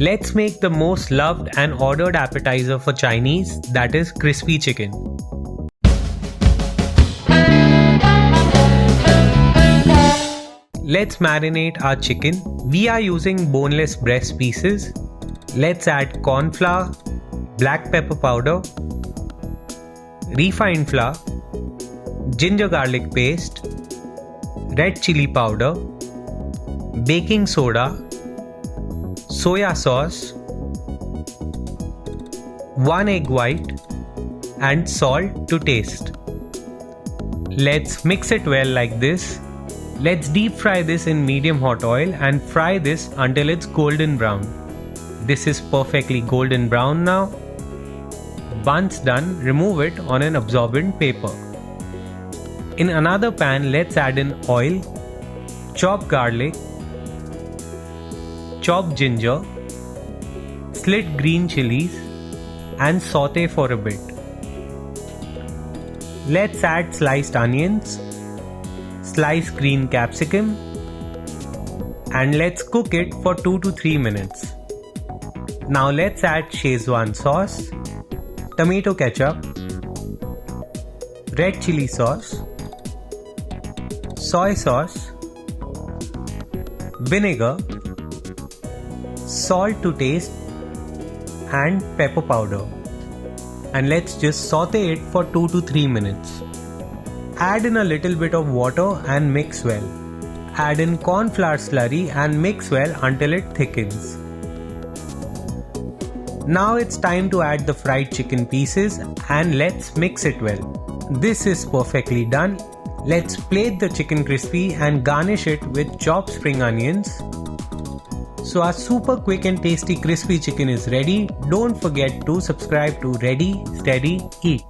Let's make the most loved and ordered appetizer for Chinese, that is crispy chicken. Let's marinate our chicken. We are using boneless breast pieces. Let's add corn flour, black pepper powder, refined flour, ginger garlic paste, red chilli powder, baking soda, soya sauce, 1 egg white and salt to taste. Let's mix it well like this. Let's deep fry this in medium hot oil and fry this until it's golden brown. This is perfectly golden brown now. Once done, remove it on an absorbent paper. In another pan, let's add in oil, chop garlic, chop ginger, slit green chilies and saute for a bit. Let's add sliced onions, sliced green capsicum and let's cook it for 2 to 3 minutes. Now let's add Schezwan Sauce, Tomato Ketchup, Red Chilli Sauce, Soy Sauce, Vinegar, salt to taste and pepper powder. And let's just saute it for 2 to 3 minutes. Add in a little bit of water and mix well. Add in cornflour slurry and mix well until it thickens. Now it's time to add the fried chicken pieces and let's mix it well. This is perfectly done. Let's plate the chicken crispy and garnish it with chopped spring onions. So our super quick and tasty crispy chicken is ready. Don't forget to subscribe to Ready, Steady, Eat.